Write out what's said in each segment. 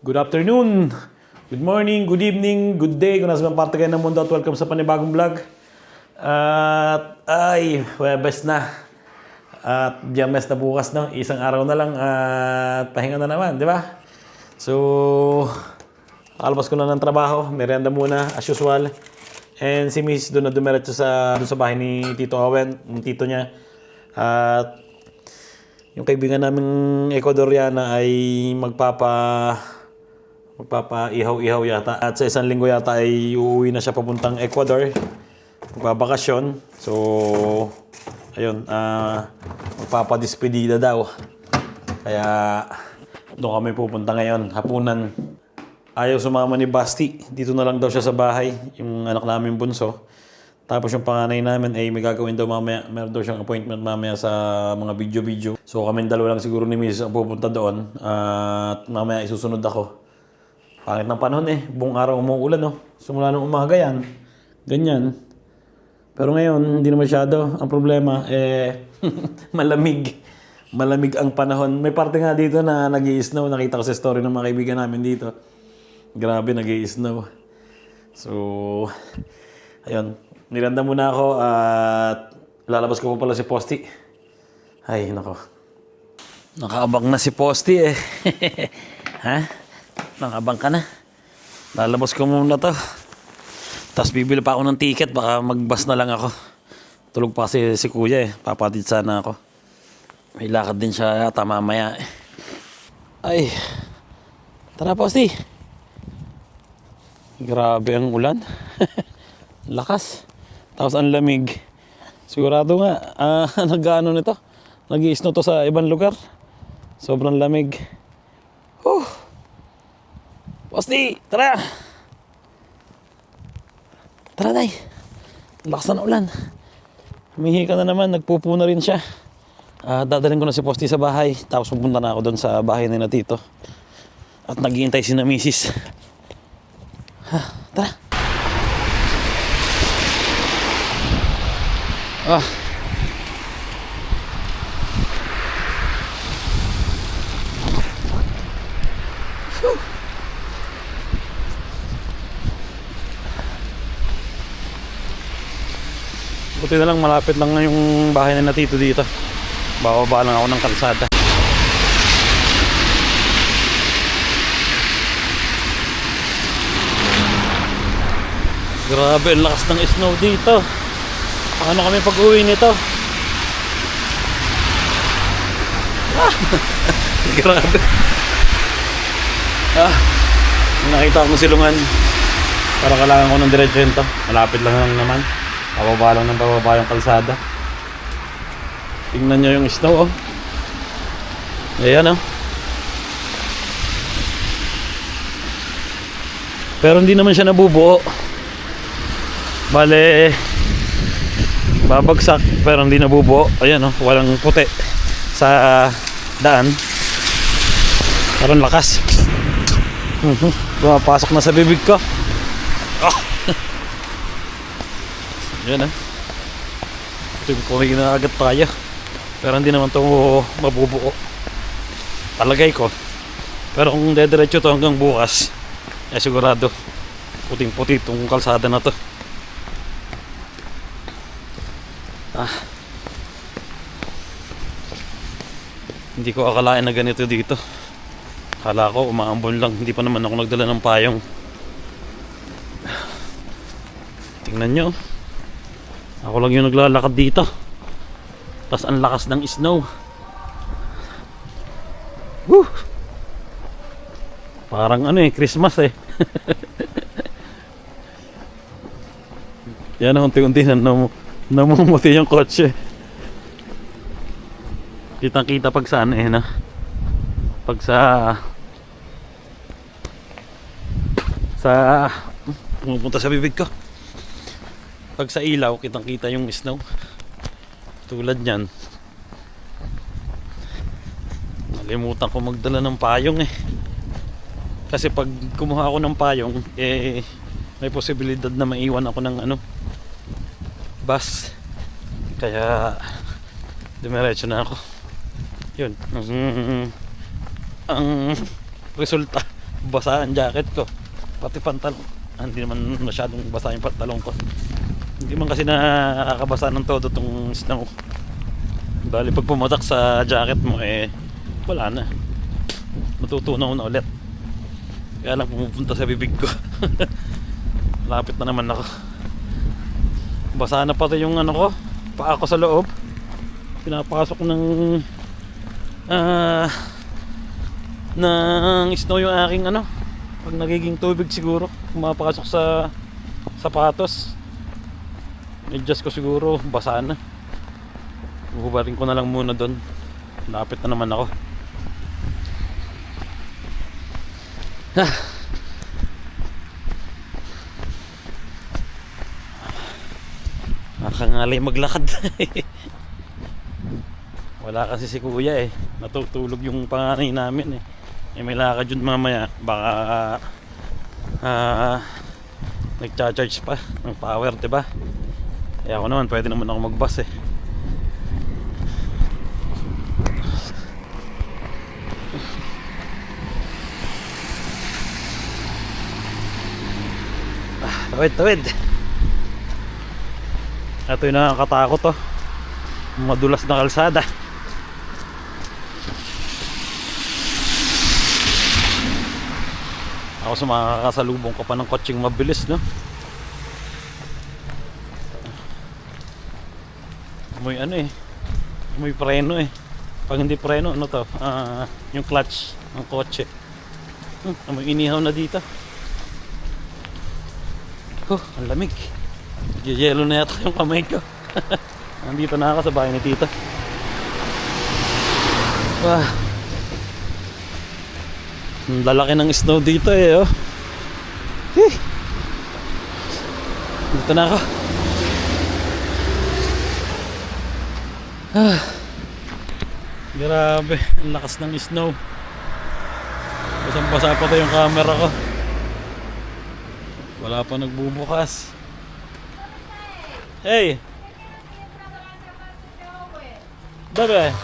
Good afternoon, good morning, good evening, good day. Kung nasa mga parte kayo ng mundo at welcome sa panibagong vlog. At Webes na. At Biyernes na bukas, no? Isang araw na lang at pahinga na naman, di ba? So, kalabas ko na ng trabaho. Merienda muna, as usual. And si Miss doon na dumiretso doon sa bahay ni Tito Owen, ng tito niya. At yung kaibigan naming Ecuadoriana ay magpapa-ihaw-ihaw yata. At sa isang linggo yata ay uuwi na siya papuntang Ecuador. Magbabakasyon. So, ayun, magpapadispedida daw. Kaya, doon kami pupunta ngayon, hapunan. Ayaw sumama ni Basti. Dito na lang daw siya sa bahay, yung anak namin bunso. Tapos yung panganay namin ay may gagawin daw mamaya. Meron daw siyang appointment mamaya sa mga video-video. So kami dalawa lang siguro ni Mrs. ang pupunta doon. At mamaya isusunod ako. Pangit ng panahon eh. Buong araw umuulan no. Simula nung umaga yan. Ganyan. Pero ngayon, hindi na masyado. Ang problema malamig. Malamig ang panahon. May parte nga dito na nag-i-snow. Nakita ko sa story ng mga kaibigan namin dito. Grabe, nag-i-snow. So, ayun. Nilanda muna ako at lalabas ko pa pala si Posty. Ay, nako. Nakaabang na si Posty eh. Ha? Nakaabang ka na. Lalabas ko muna to. Tapos bibili pa ako ng ticket. Baka mag-bus na lang ako. Tulog pa kasi si kuya eh. Papatid sana ako. May lakad din siya yata mamaya eh. Ay. Tara Posty. Grabe ang ulan. Lakas. Tapos ang lamig. Sigurado nga, nag-ano nito. Nag-i-snow to sa ibang lugar. Sobrang lamig. Posty, tara! Tara, Day. Lakas na ulan. Humihi ka na naman, nagpupuno rin siya. Dadalhin ko na si Posty sa bahay. Tapos pupunta na ako doon sa bahay nila Tito. At naghihintay si na Mrs. Tara. Buti na lang malapit lang yung bahay na Tito dito. Bababa lang ako ng kalsada. Grabe, ang lakas ng snow dito. Paano kami pag-uwi nito? Grabe. Nakita ko silungan. Para kailangan ko ng diretsyon to. Malapit lang naman. Pababa lang ng pababa yung kalsada. Tingnan nyo yung snow, oh. Ayan, oh. Pero hindi naman siya nabubuo. Bale, babagsak pero hindi nabubuo. Ayan, oh. Walang puti sa daan. Parang lakas. Pumapasok na sa bibig ko. Yan Puting-puting na agad tayo. Pero hindi naman ito mabubuo. Talagay ko. Pero kung dediretso to hanggang bukas, sigurado puting-puti itong kalsada na to. Hindi ko akalain na ganito dito. Akala ko umaambon lang. Hindi pa naman ako nagdala ng payong. Tingnan nyo. Ako lang yung naglalakad dito. Tapos ang lakas ng snow. Woo! Parang Christmas eh. Yan, unti-unti na namumuti yung kotse. Kitang-kita pag saan na. Pag pumupunta sa bibig ko. Pag sa ilaw, kitang-kita yung snow. Tulad niyan. Nalimutan ko magdala ng payong eh. Kasi pag kumuha ako ng payong, may posibilidad na maiwan ako ng bus. Kaya dumiretso na ako. Yun. Ang resulta, basa ang jacket ko. Pati pantalon. Hindi naman masyadong basa yung pantalon ko. Hindi man kasi nakakabasa ng todo tong snow. Bali pag pumatak sa jacket mo wala na. Matutunaw na ulit. Kaya lang pumupunta sa bibig ko. Lapit na naman ako. Basa na pati yung ko, paa ko sa loob. Pinapasok ng snow yung aking pag nagiging tubig siguro pumapasok sa sapatos. Adjust ko siguro, basa na. Buhubarin ko na lang muna doon. Lapit na naman ako. Nakakangalay maglakad. Wala kasi si kuya natutulog yung panganay namin may lakad yun mamaya. Baka nagcha-charge pa ng power, diba? Kaya ako naman, pwede naman ako mag-bus Tawid. Ito yung nakakatakot madulas na kalsada. Ako sa makakasalubong ko pa ng kotseng mabilis, no? May may preno pag hindi preno, yung clutch ng kotse. May inihaw na dito. Ang lamig. Yelo na yata yung kamay ko. Nandito na ako sa bahay ni tita. Ang lalaki ng snow dito Dito na ako. Grabe, ang lakas ng snow. Basang-basa pa yung camera ko. Wala pa nagbubukas. Hey! Bebe!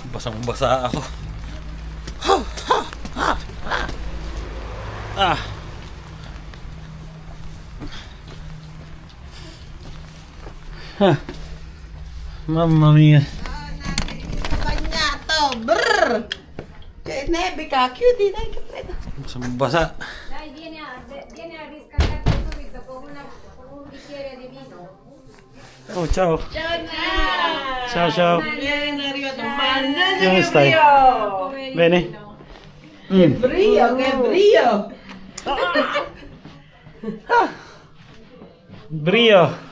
Basang-basa ako. Mamma mia. Bagnato, brrr. Che nebica, chiudi, dai che freddo. Basang-basa. Dai, vieni a riscaldarti subito con un bicchiere di vino. Oh, ciao. Ciao, Ciao. Vieni, è arrivato manna di Come stai? Bene? Che brio, che brio. Brio.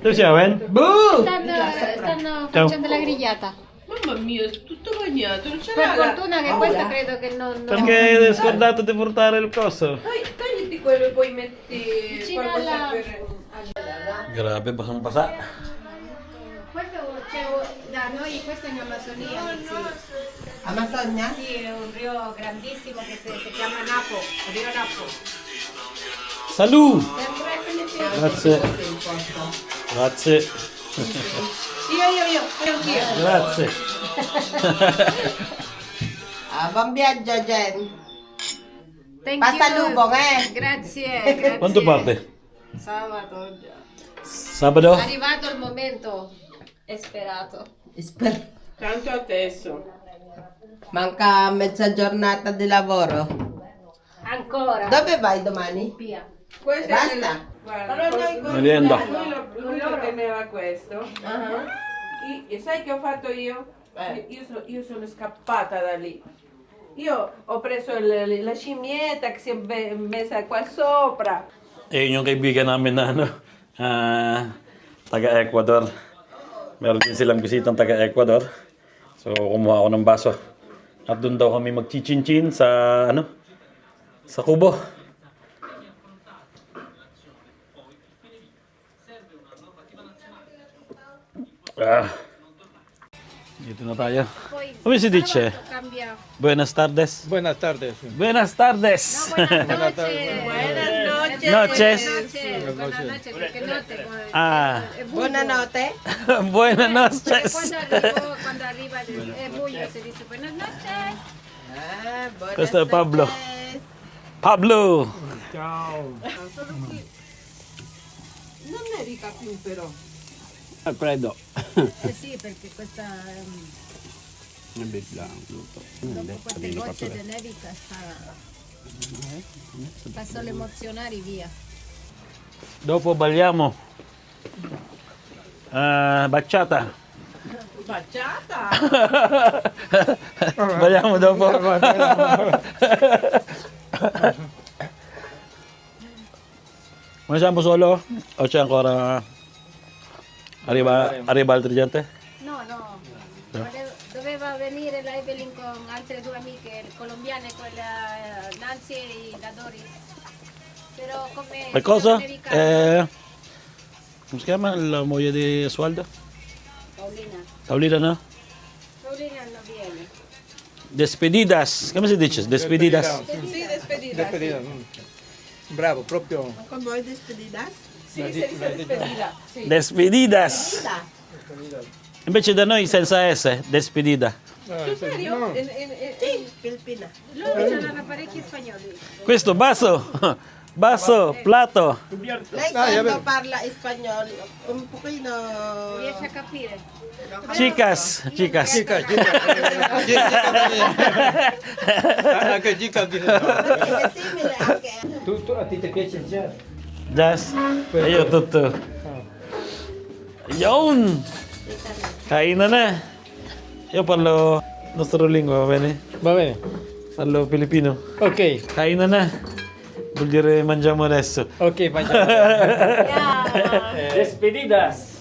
Dove siamo, Ben? Buh! Stanno Ciao. facendo la grigliata. Mamma mia, è tutto bagnato, non c'è Per raga. fortuna che questa credo che non... Perché hai scordato di portare il coso? Togliti quello e poi metti Vicino qualcosa alla- per... Grabe, basang-basa. Questo c'è da noi, questo è in Amazzonia, sì. Amazzonia? Sì, è un rio grandissimo che si chiama Napo, Rio Napo. Salud! Sempre filippino. Grazie. Grazie. Io, anch'io. Grazie. Buon viaggio, Jen. Thank Pasalubong, Grazie. Quanto parte? Sabato già. Sabato? È arrivato il momento sperato. Tanto adesso. Manca mezza giornata di lavoro. Ancora. Dove vai domani? Via. Basta? Merienda. Lui lo teneva questo. E sai che ho fatto io? Io sono scappata da lì. Io ho preso la scimmietta che si è messa qua sopra. Yun yung kaibigan namin na taga-Ecuador. Meron din silang bisitang taga-Ecuador. So kumuha ako ng baso. At doon daw kami magchichinchin sa sa kubo. Dito na tayo. Come si dice? Cambia. Buenas tardes. Buenas tardes. Buenas tardes. Buenas noches. Noches. buenas noches, porque no te... Ah, Buonanotte. buenas noches. Cuando arriba el bullo se dice buenas noches. Ah, buenas Questo è Pablo. noches. Pablo. Non è ricca più però. Freddo. Sì, perché questa... È blanco. dopo queste gocce di nevica fa solo emozionare via. Dopo balliamo. Bacciata. Baciata! Balliamo dopo. Mangiamo solo? O c'è ancora... Arriva altri gente? No, no. Doveva venire la Evelyn con altre due amiche colombiane, quella Nancy e la Doris. Però come... E cosa? americana, Come si chiama la moglie di Osvaldo? Paulina. Paulina, no? Paulina non viene. Despedidas. Come si dice? Despedidas. Sì, despedida. Bravo, proprio. Con voi despedidas? Sì, si dice despedida. Sì. Despedidas. Invece da noi senza S, despedida. Sul serio? Sì, Filipina. Loro ce l'hanno parecchi spagnoli. Questo basso, basso, plato. Lei quando parla spagnolo, un pochino... Riesce a capire. Chicas, chicas. Anche Gica È simile anche. tu a ti piace il jazz? Jazz. E io tutto. Yun! Kainan na. Io parlo nostro lingua, va bene? Va bene. Parlo Filipino. Ok, Kainan na. Vuol dire mangiamo adesso. ok, mangiamo. Despedidas.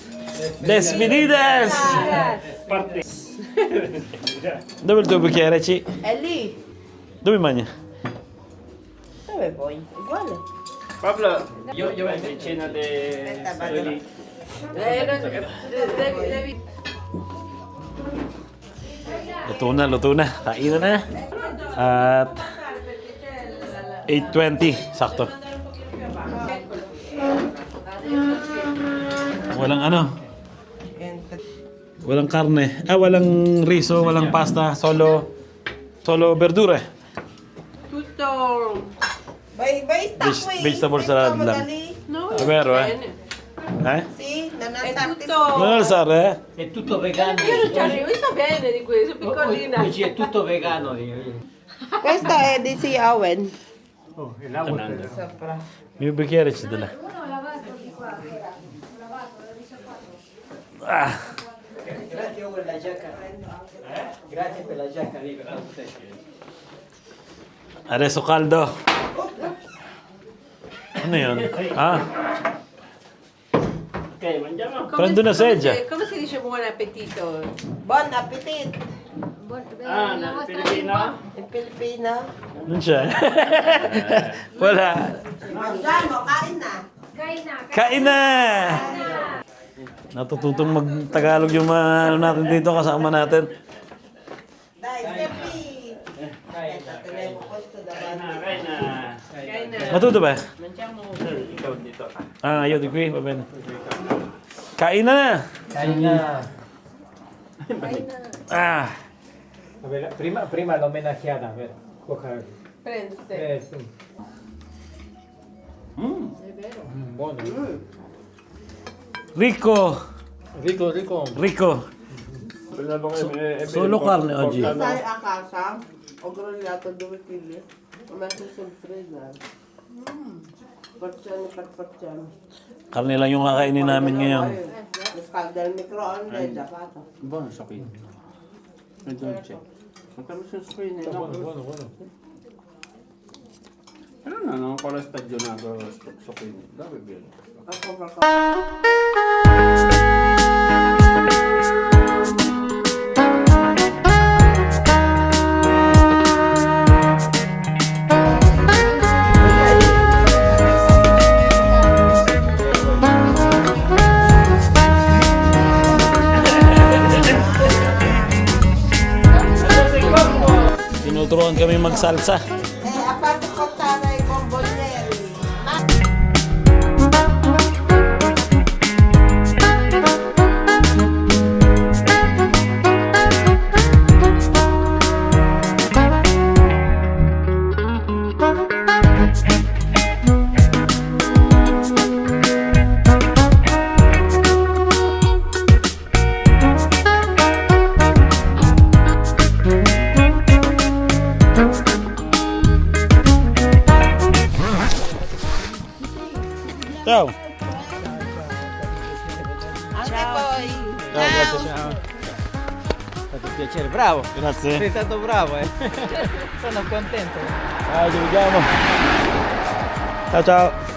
Despedidas. Dove il tuo bicchiere, Ci? È lì. Dove mangia? Dove vuoi? Uguale. Pablo, yo vengo in cena de... Devi... Luto na. Kainan na. At 8:20, sakto. Walang ano? Walang karne. Walang riso, walang pasta, solo verdure. Tutto... Vai stacqui. Vegetable salad lang. No, È vero, eh? bene. Sì, non È alzarti. tutto... Non alzare, eh? È tutto vegano. Io non ci arrivo, io sto bene di questo, piccolina. Oggi è tutto vegano. Questo è di si Owen. Oh, il agua. Sopra. May bicchiere ci dala. Uno lavato di qua, era. Lavato, l'ho visto qua. Ah, Grazie per la giacca. Grazie per la giacca lì. adesso caldo. Ano yun? Ah, Ok, mangiamo. Prendo una sedia. Come si dice buon appetito? Buon appetit. La nel vostra Filippino? In Pilipino. non c'è. Wala. Mangiamo, kain na. Kain na! Natututong mag-Tagalog yung mga ano natin dito, kasama natin. Dai, Sepi. Tenemos questo davanti. Kain na. Matuto ba? Mangiamo... Ikaw dito. Ah, io di qui, va bene. Kain na! Kain na. Ah, A ver, prima l'omenaggiata, a ver. Coca. Prendete. Sì. Buono. Ricco! Rico, rico. Ricco! Solo carne oggi. Sai a casa, ho grillato 2 kg. Ho messo sul freezer. Porzioni per porzioni. Karne lang yung kakainin namin ngayon. Riscalda il microonde, già fatto. Buono so qui. È dolce. Facciamo sul screen, Buono, buono, buono. Però non ho ancora stagionato sto quindi, dove viene? Ecco qua. Tinuturuan kami magsalsa. A parte portare i bombonieri. Anche poi. Grazie, ciao. È stato un piacere, bravo. Grazie. Sei stato bravo, eh. Sono contento. Ci vediamo. Ciao ciao.